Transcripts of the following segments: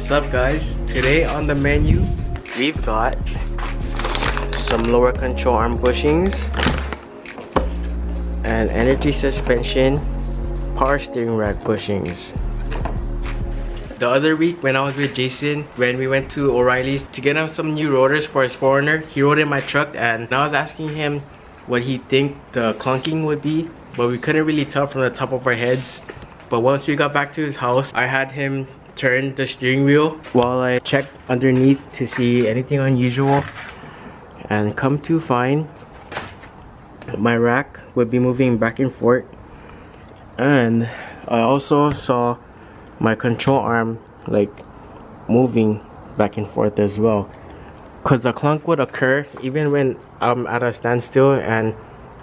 What's up, guys? Today on the menu we've got some lower control arm bushings and energy suspension power steering rack bushings. The other week when I was with Jason, when we went to O'Reilly's to get him some new rotors for his 4Runner, he rode in my truck and I was asking him what he think the clunking would be, but we couldn't really tell from the top of our heads. But once we got back to his house, I had him turn the steering wheel while I checked underneath to see anything unusual, and come to find my rack would be moving back and forth, and I also saw my control arm like moving back and forth as well, because the clunk would occur even when I'm at a standstill and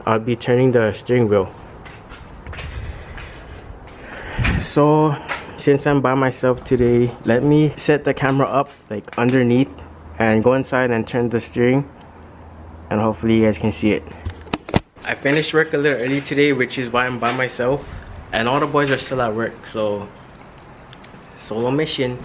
I'll be turning the steering wheel. So since I'm by myself today, let me set the camera up like underneath and go inside and turn the steering, and hopefully you guys can see it. I finished work a little early today, which is why I'm by myself, and all the boys are still at work, so solo mission.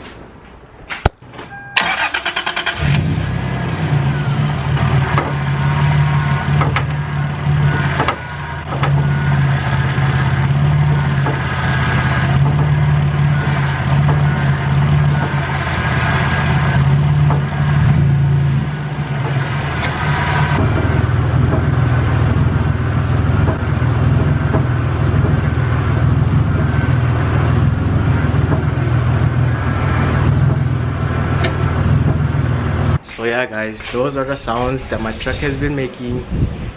So yeah guys, those are the sounds that my truck has been making,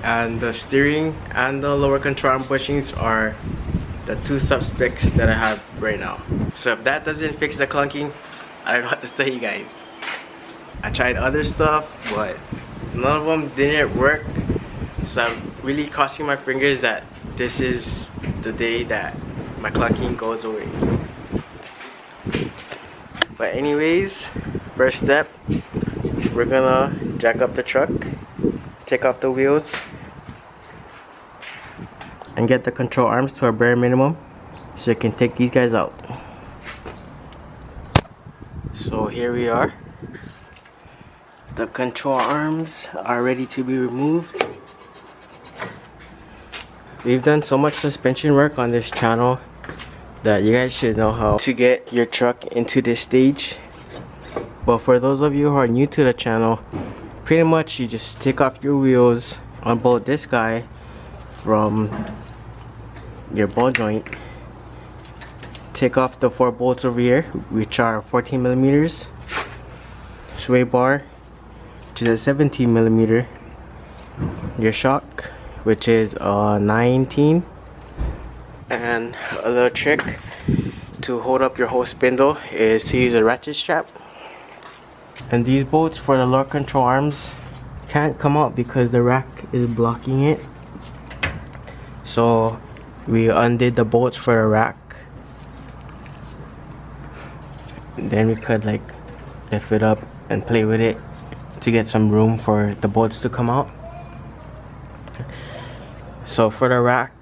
and the steering and the lower control arm bushings are the two suspects that I have right now. So if that doesn't fix the clunking, I don't know what to tell you guys. I tried other stuff, but none of them didn't work, so I'm really crossing my fingers that this is the day that my clunking goes away. But anyways, first step, we're gonna jack up the truck, take off the wheels, and get the control arms to a bare minimum so you can take these guys out. So here we are. The control arms are ready to be removed. We've done so much suspension work on this channel that you guys should know how to get your truck into this stage. But for those of you who are new to the channel, pretty much you just take off your wheels, unbolt this guy from your ball joint, take off the 4 bolts over here, which are 14 millimeters, sway bar, which is a 17 millimeter, your shock, which is a 19, and a little trick to hold up your whole spindle is to use a ratchet strap. And these bolts for the lower control arms can't come out because the rack is blocking it. So we undid the bolts for the rack. Then we could like lift it up and play with it to get some room for the bolts to come out. So for the rack,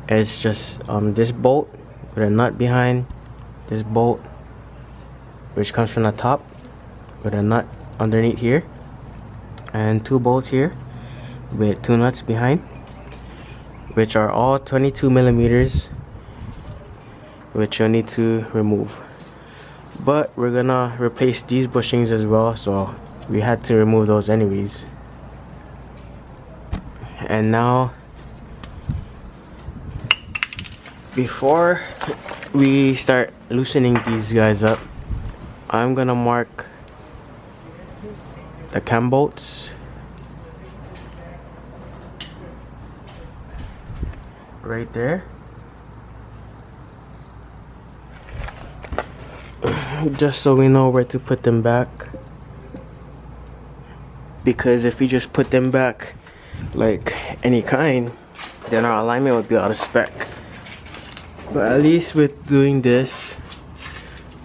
it's just this bolt with a nut behind, this bolt which comes from the top with a nut underneath here, and 2 bolts here with 2 nuts behind, which are all 22 millimeters, which you'll need to remove. But we're gonna replace these bushings as well, so we had to remove those anyways. And now, before we start loosening these guys up, I'm gonna mark the cam bolts right there, just so we know where to put them back, because if we just put them back like any kind, then our alignment would be out of spec. But at least with doing this,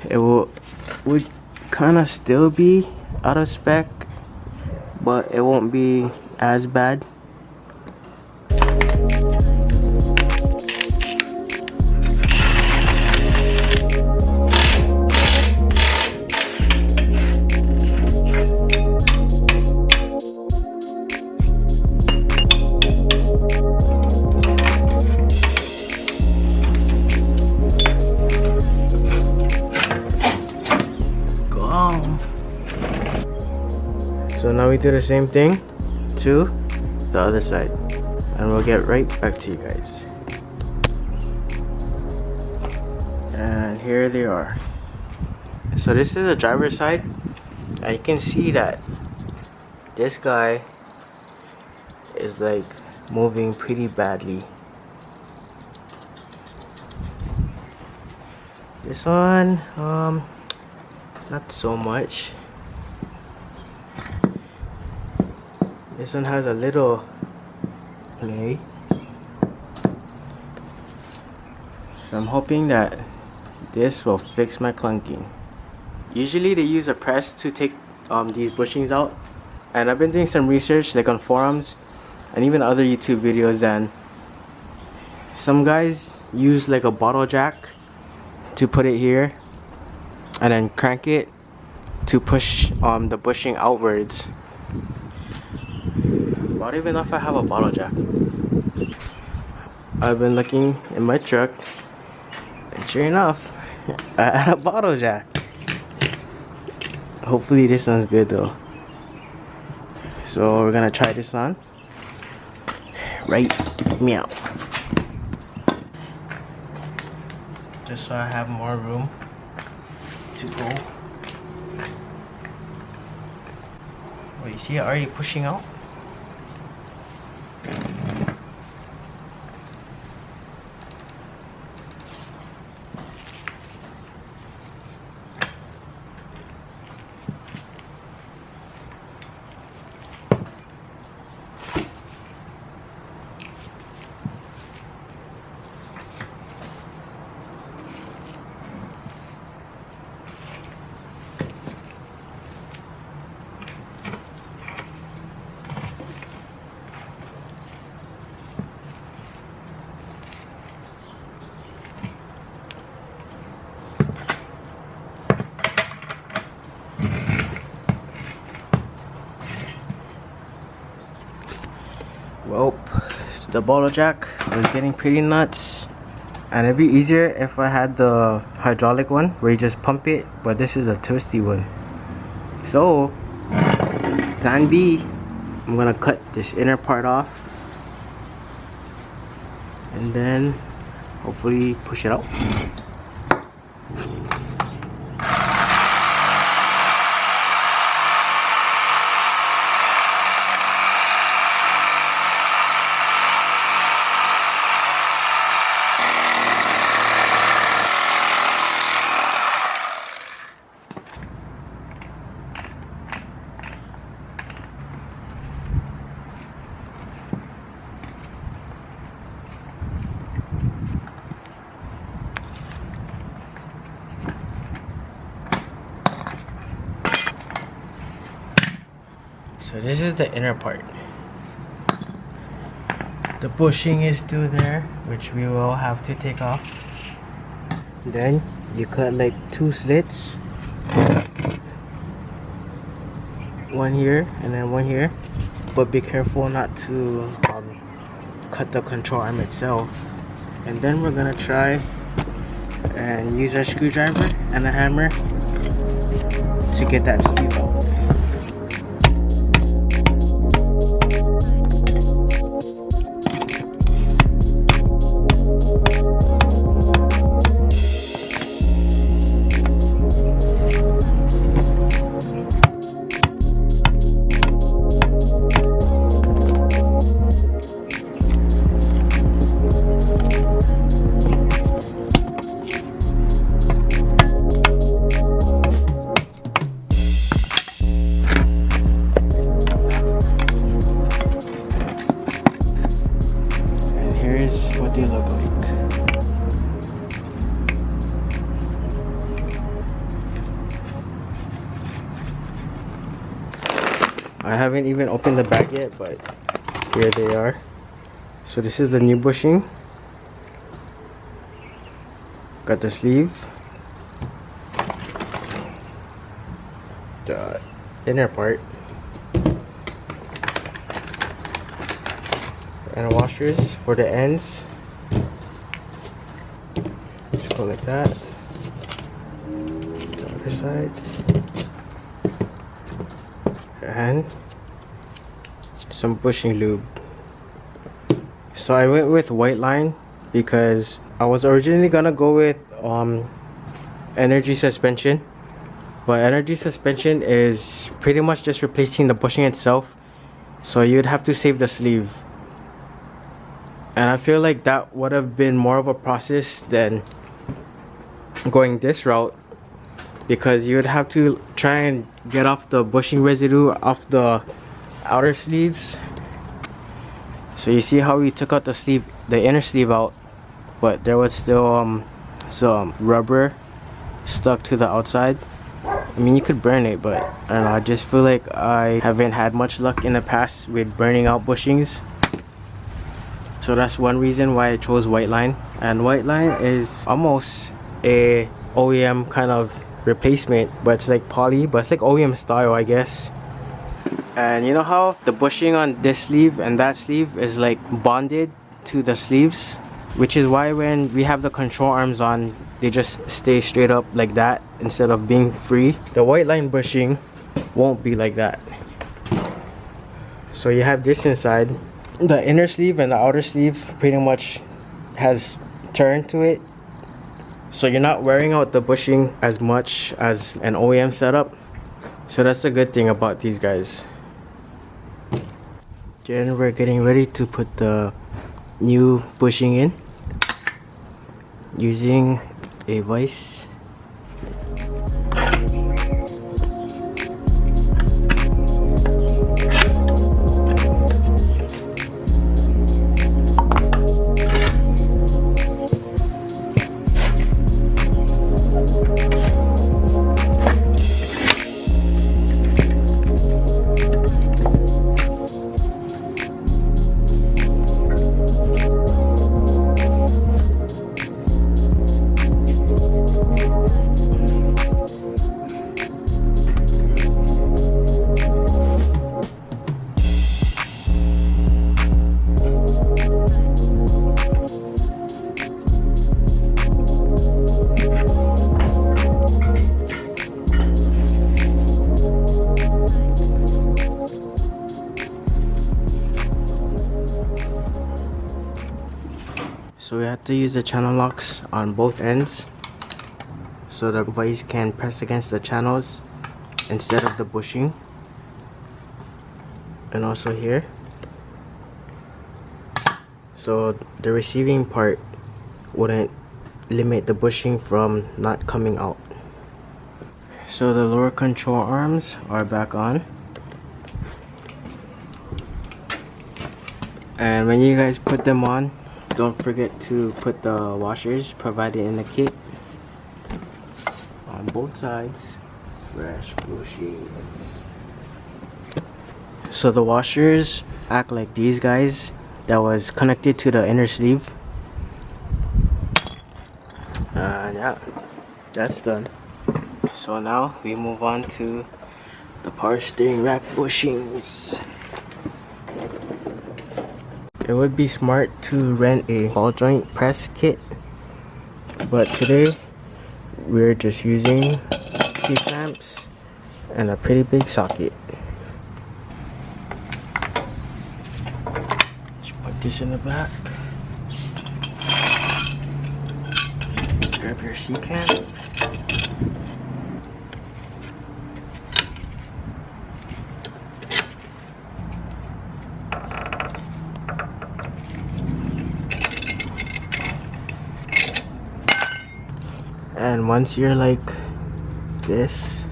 it would kind of still be out of spec, but it won't be as bad. So now we do the same thing to the other side, and we'll get right back to you guys. And here they are. So this is the driver's side, and you can see that this guy is like moving pretty badly. This one, not so much. This one has a little play. So I'm hoping that this will fix my clunking. Usually they use a press to take these bushings out, and I've been doing some research like on forums and even other YouTube videos, and some guys use like a bottle jack to put it here and then crank it to push the bushing outwards. But I don't even know if I have a bottle jack. I've been looking in my truck, and sure enough, I had a bottle jack. Hopefully this one's good though. So we're gonna try this on. Right, meow. Just so I have more room to go. Oh, you see it already pushing out? Well, the bottle jack was getting pretty nuts, and it'd be easier if I had the hydraulic one where you just pump it, but this is a twisty one. So plan B, I'm gonna cut this inner part off and then hopefully push it out. So this is the inner part. The bushing is still there, which we will have to take off. Then you cut like 2 slits. One here and then one here. But be careful not to cut the control arm itself. And then we're gonna try and use our screwdriver and a hammer to get that sleeve out. What they look like. I haven't even opened the bag yet, but here they are. So this is the new bushing. Got the sleeve, the inner part, and washers for the ends. Just go like that. The other side. and some bushing lube. So I went with white line because I was originally gonna go with energy suspension, but energy suspension is pretty much just replacing the bushing itself, so you'd have to save the sleeve, and I feel like that would have been more of a process than going this route, because you would have to try and get off the bushing residue off the outer sleeves. So you see how we took out the sleeve, the inner sleeve out, but there was still some rubber stuck to the outside. I mean, you could burn it, but I don't know, I just feel like I haven't had much luck in the past with burning out bushings. So that's one reason why I chose white line. And white line is almost a OEM kind of replacement, but it's like poly, but it's like OEM style, I guess. And you know how the bushing on this sleeve and that sleeve is like bonded to the sleeves, which is why when we have the control arms on, they just stay straight up like that instead of being free. The white line bushing won't be like that. So you have this inside. The inner sleeve and the outer sleeve pretty much has turned to it, so you're not wearing out the bushing as much as an OEM setup. So that's a good thing about these guys. Then we're getting ready to put the new bushing in using a vise. So we have to use the channel locks on both ends so the vise can press against the channels instead of the bushing, and also here, so the receiving part wouldn't limit the bushing from not coming out. So the lower control arms are back on, and when you guys put them on, don't forget to put the washers provided in the kit on both sides. Fresh bushings. So the washers act like these guys that was connected to the inner sleeve. And yeah, that's done. So now we move on to the power steering rack bushings. It would be smart to rent a ball joint press kit, but today we're just using C-clamps and a pretty big socket. Just put this in the back. Grab your C-clamp. And once you're like this,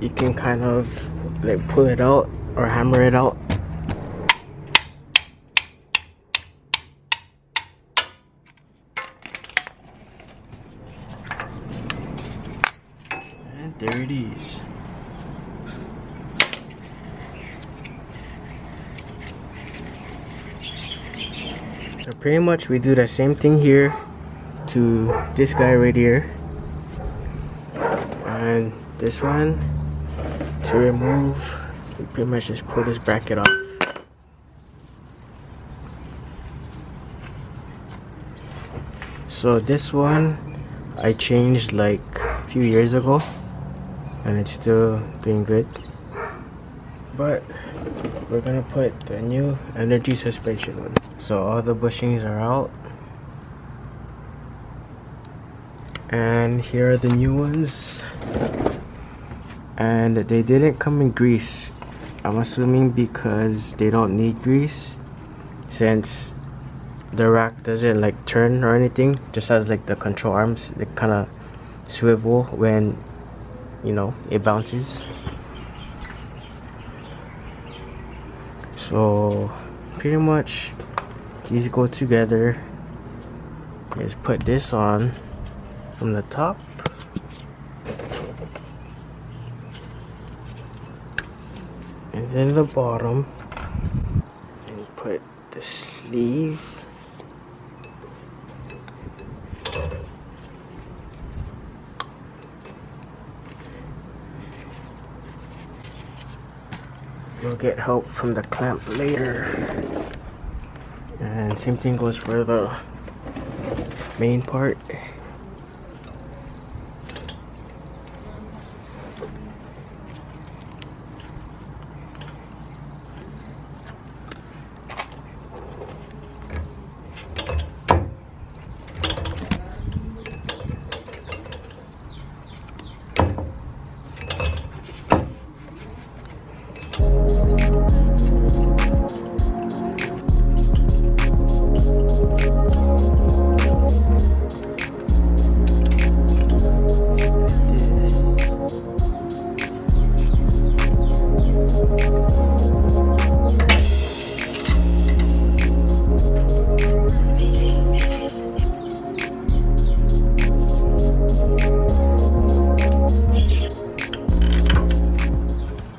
you can kind of like pull it out or hammer it out. And there it is. So pretty much we do the same thing here to this guy right here, and this one to remove, we pretty much just pull this bracket off. So this one I changed like a few years ago, and it's still doing good. But we're gonna put the new energy suspension on. So all the bushings are out, and here are the new ones, and they didn't come in grease. I'm assuming because they don't need grease, since the rack doesn't like turn or anything, just has like the control arms that kind of swivel when, you know, it bounces. So pretty much these go together. Just put this on from the top, and then the bottom, and put the sleeve. We'll get help from the clamp later. And same thing goes for the main part.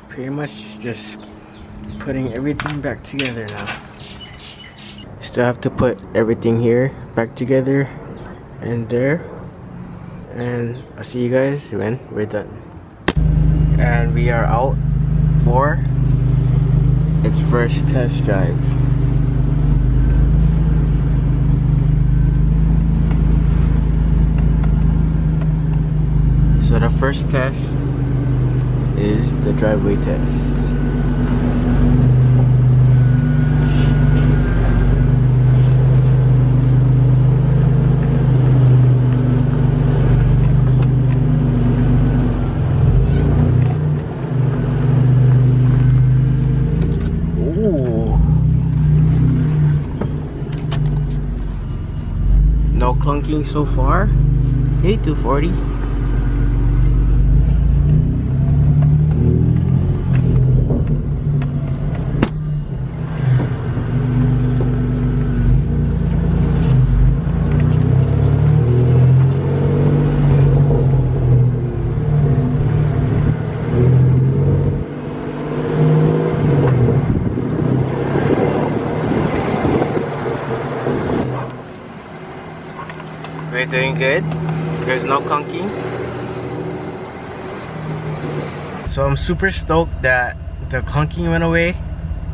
Pretty much just putting everything back together now. Still have to put everything here back together and there, and I'll see you guys when we're done. And we are out for its first test drive. So the first test is the driveway test. Ooh. No clunking so far. Hey, 240. We're doing good. There's no clunking. So I'm super stoked that the clunking went away,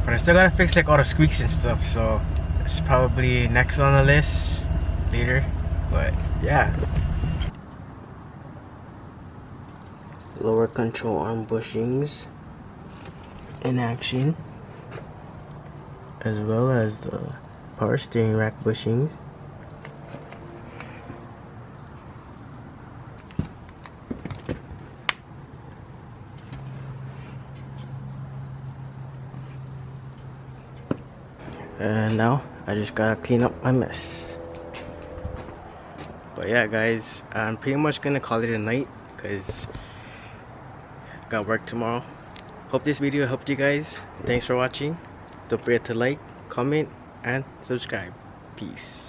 but I still gotta fix like all the squeaks and stuff, so it's probably next on the list later. But yeah. Lower control arm bushings in action, as well as the power steering rack bushings. And now I just gotta clean up my mess. But yeah guys, I'm pretty much gonna call it a night because I got work tomorrow. Hope this video helped you guys. Thanks for watching. Don't forget to like, comment, and subscribe. Peace.